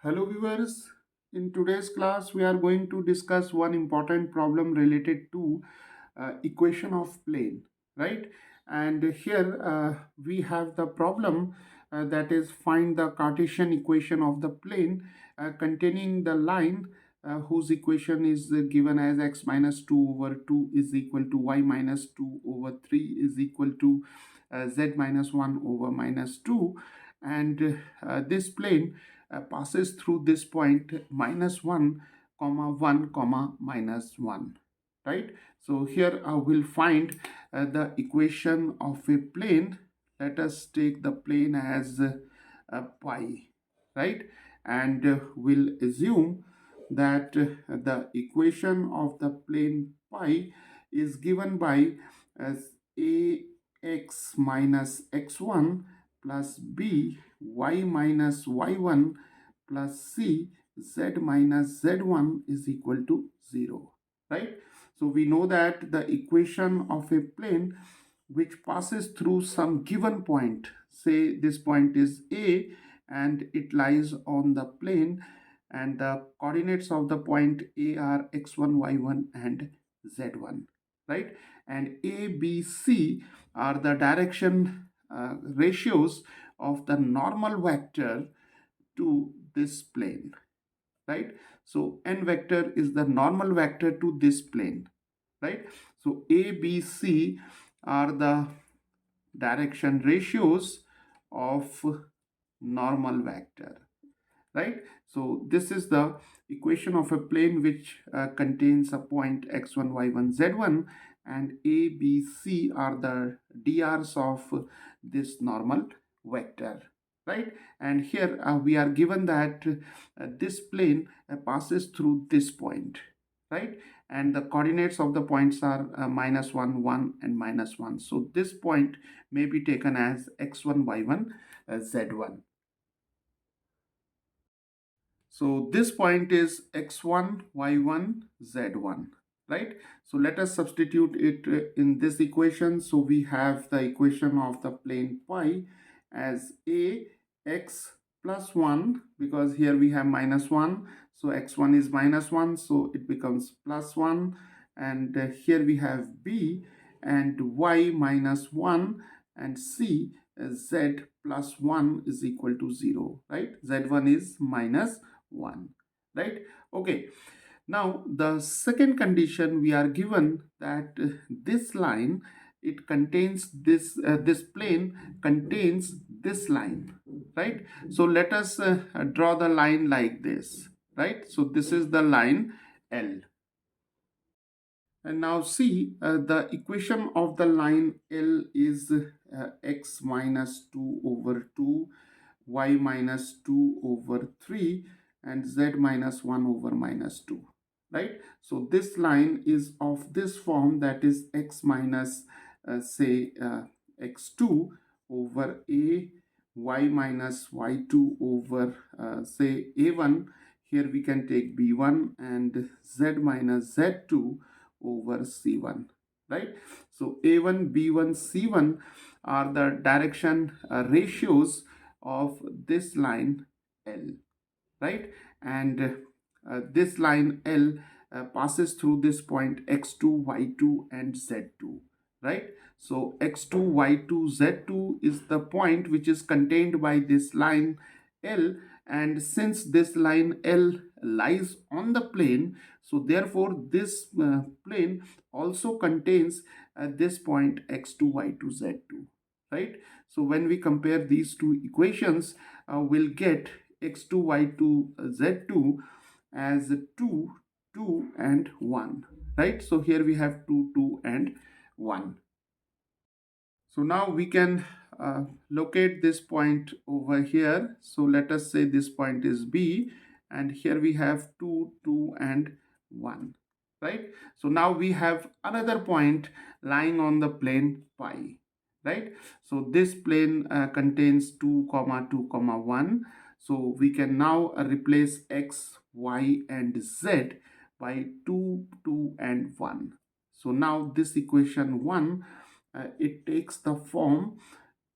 Hello viewers, in today's class we are going to discuss one important problem related to equation of plane, right? And here we have the problem that is find the Cartesian equation of the plane containing the line whose equation is given as x minus 2 over 2 is equal to y minus 2 over 3 is equal to z minus 1 over minus 2, and this plane passes through this point minus 1 comma 1 comma minus 1, right? So here I will find the equation of a plane. Let us take the plane as pi, right? And we'll assume that the equation of the plane pi is given by as ax minus x1 plus b y minus y1 plus c z minus z1 is equal to 0, right? So we know that the equation of a plane which passes through some given point, say this point is A and it lies on the plane, and the coordinates of the point A are x1, y1 and z1, right? And A, B, C are the direction ratios of the normal vector to this plane, right? So n vector is the normal vector to this plane, right? So A, B, C are the direction ratios of normal vector, right? So this is the equation of a plane which contains a point x1, y1, z1, and A, B, C are the drs of this normal vector, right? And here we are given that this plane passes through this point, right? And the coordinates of the points are minus 1, 1 and minus 1. So this point may be taken as x1, y1, z1. So this point is x1, y1, z1, right? So let us substitute it in this equation. So we have the equation of the plane pi as a x plus 1, because here we have minus 1. So x1 is minus 1, so it becomes plus 1. And here we have b and y minus 1 and c z plus 1 is equal to 0, right? Z1 is minus 1, right? Okay, now the second condition we are given that this line, it contains this plane contains this line, right? So let us draw the line like this, right? So this is the line L. And now see, the equation of the line L is x minus 2 over 2, y minus 2 over 3, and z minus 1 over minus 2, right? So this line is of this form, that is x minus say x2 over a, y minus y2 over say a1. Here we can take b1, and z minus z2 over c1, right? So a1, b1, c1 are the direction ratios of this line L, right? And this line L passes through this point x2, y2 and z2, right? So x2, y2, z2 is the point which is contained by this line L, and since this line L lies on the plane, so therefore this plane also contains this point x2, y2, z2, right? So when we compare these two equations, we'll get x2, y2, z2 as 2, 2 and 1, right? So here we have 2, 2 and 1. So now we can locate this point over here. So let us say this point is B, and here we have 2, 2 and 1, right? So now we have another point lying on the plane pi, right? So this plane contains 2 comma 2 comma 1. So we can now replace x, y and z by 2, 2 and 1. So now this equation 1, it takes the form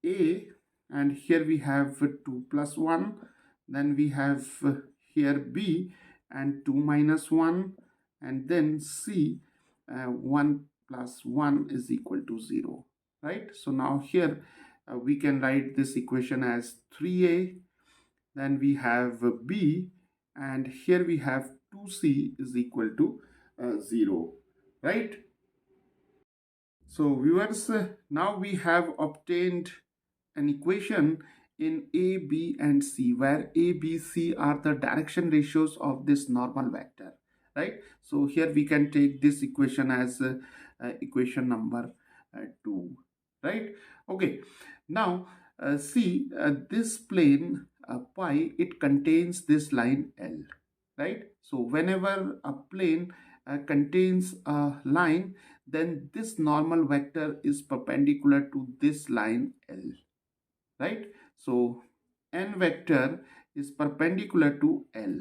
a, and here we have 2 plus 1, then we have here B and 2 minus 1, and then C 1 plus 1 is equal to 0, right? So now here we can write this equation as 3A, then we have B, and here we have 2C is equal to 0, right? So viewers, now we have obtained an equation in A, B and C, where A, B, C are the direction ratios of this normal vector, right? So here we can take this equation as equation number 2, right? Okay, now see this plane pi, it contains this line L, right? So whenever a plane contains a line, then this normal vector is perpendicular to this line L, right? So n vector is perpendicular to L,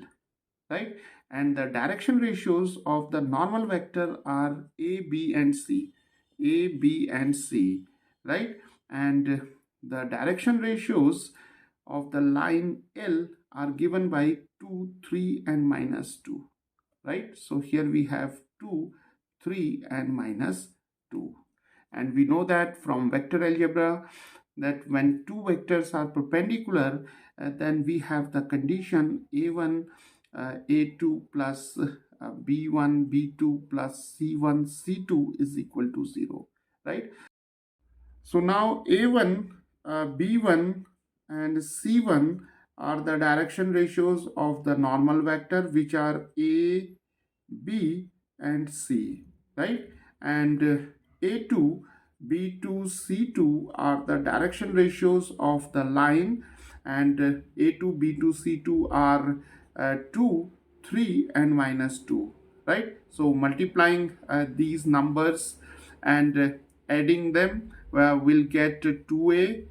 right? And the direction ratios of the normal vector are A, B and C, A, B and C, right? And the direction ratios of the line L are given by 2, 3 and minus 2, right? So here we have 2, 3 and minus 2. And we know that from vector algebra that when two vectors are perpendicular, then we have the condition A1, A2 plus B1, B2 plus C1, C2 is equal to 0, right? So now A1, B1 and C1 are the direction ratios of the normal vector, which are A, B and C, right? And A2, B2, C2 are the direction ratios of the line, and A2, B2, C2 are 2, 3 and minus 2, right? So multiplying these numbers and adding them, we'll get 2A,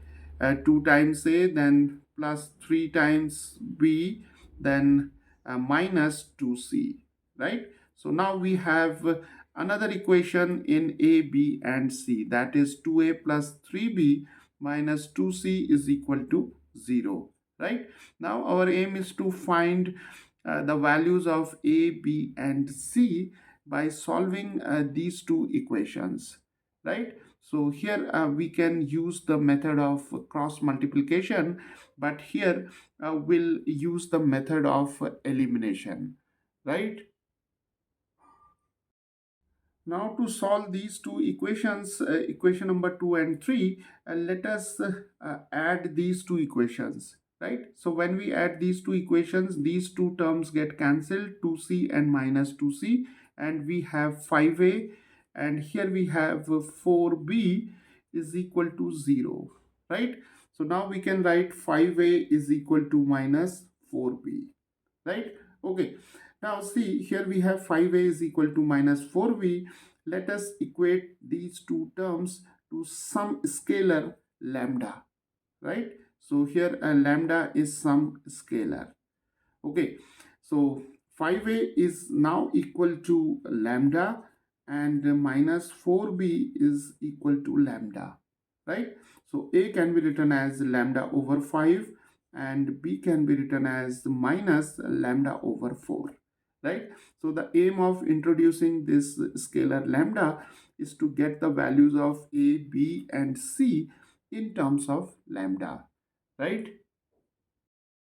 2 times A, then plus 3 times B, then minus 2C, right? So now we have another equation in A, B and C, that is 2A plus 3B minus 2C is equal to 0, right? Now our aim is to find the values of A, B and C by solving these two equations, right? So here we can use the method of cross multiplication, but here we'll use the method of elimination, right? Now to solve these two equations, equation number 2 and 3, let us add these two equations, right? So when we add these two equations, these two terms get cancelled, 2c and minus 2c, and we have 5a, and here we have 4b is equal to 0, right? So now we can write 5a is equal to minus 4b, right? Okay, now see here we have 5a is equal to minus 4b. Let us equate these two terms to some scalar lambda, right? So here a lambda is some scalar. Okay, so 5a is now equal to lambda, and minus 4b is equal to lambda, right? So a can be written as lambda over 5 and b can be written as minus lambda over 4, right? So the aim of introducing this scalar lambda is to get the values of a, b and c in terms of lambda, right?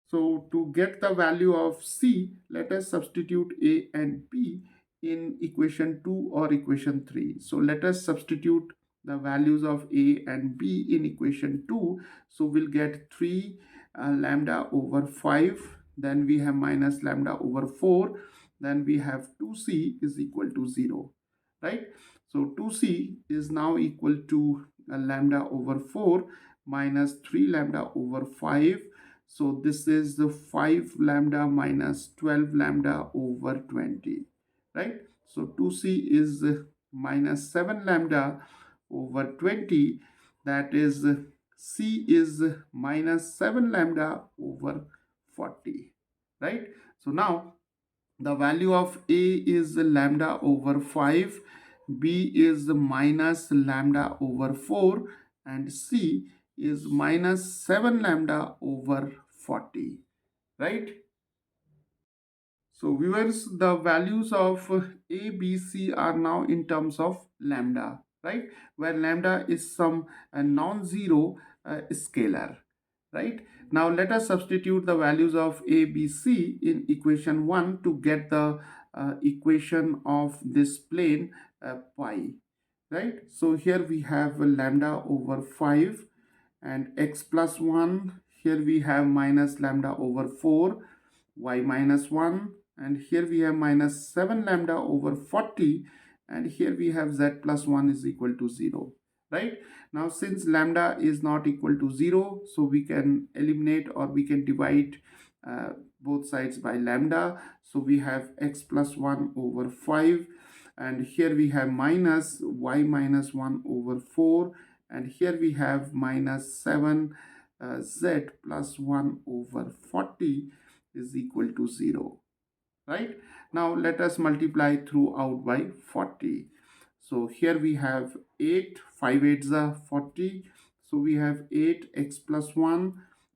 So to get the value of C, let us substitute A and B in equation 2 or equation 3. So let us substitute the values of A and B in equation 2. So we'll get 3 lambda over 5. Then we have minus lambda over 4. Then we have 2C is equal to 0, right? So 2C is now equal to lambda over 4 minus 3 lambda over 5. So this is the 5 lambda minus 12 lambda over 20, right? So 2c is minus 7 lambda over 20. That is c is minus 7 lambda over 40, right? So now the value of a is lambda over 5, b is minus lambda over 4, and c is minus 7 lambda over 40, right? So viewers, the values of a, b, c are now in terms of lambda, right? Where lambda is some non-zero scalar, right? Now let us substitute the values of a, b, c in equation 1 to get the equation of this plane pi, right? So here we have lambda over 5 and x plus 1. Here we have minus lambda over 4, y minus 1, and here we have minus 7 lambda over 40, and here we have z plus 1 is equal to 0, right? Now since lambda is not equal to 0, so we can eliminate or we can divide both sides by lambda. So we have x plus 1 over 5, and here we have minus y minus 1 over 4, and here we have minus 7 z plus 1 over 40 is equal to 0, right? Now let us multiply throughout by 40. So here we have 8, 5 8s are 40. So we have 8x plus 1.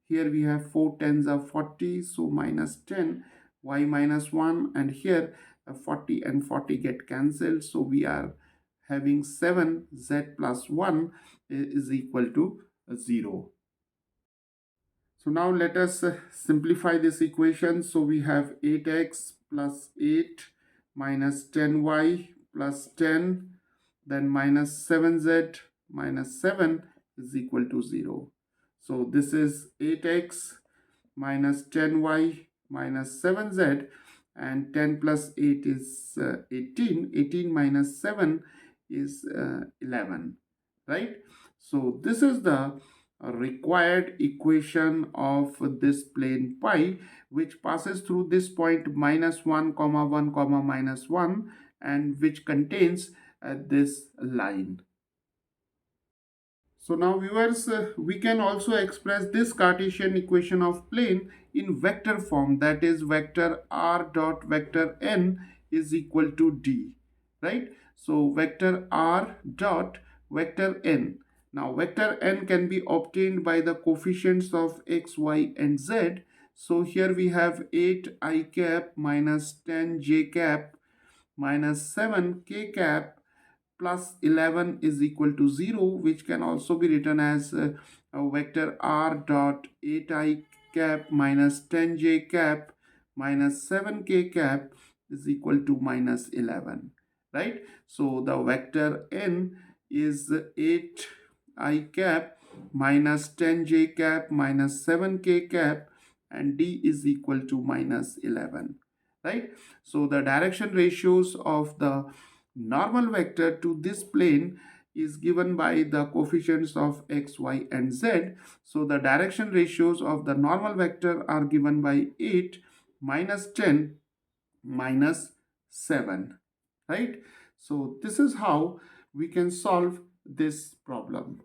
Here we have 4 10s are 40. So minus 10, y minus 1. And here 40 and 40 get cancelled. So we are having 7 z plus 1 is equal to 0. So now let us simplify this equation. So we have 8x plus 8 minus 10y plus 10, then minus 7z minus 7 is equal to 0. So this is 8x minus 10y minus 7z, and 10 plus 8 is 18. 18 minus 7 is 11, right? So this is the required equation of this plane pi, which passes through this point minus 1 comma 1 comma minus 1, and which contains this line. So now viewers, we can also express this Cartesian equation of plane in vector form, that is vector r dot vector n is equal to d, right? So vector r dot vector n. Now vector n can be obtained by the coefficients of x, y and z. So here we have 8 I cap minus 10 j cap minus 7 k cap plus 11 is equal to 0, which can also be written as a vector r dot 8 I cap minus 10 j cap minus 7 k cap is equal to minus 11, right? So the vector n is 8 I cap minus 10 j cap minus 7 k cap, and d is equal to minus 11, right? So the direction ratios of the normal vector to this plane is given by the coefficients of x, y and z. So the direction ratios of the normal vector are given by 8 minus 10 minus 7, right? So this is how we can solve this problem.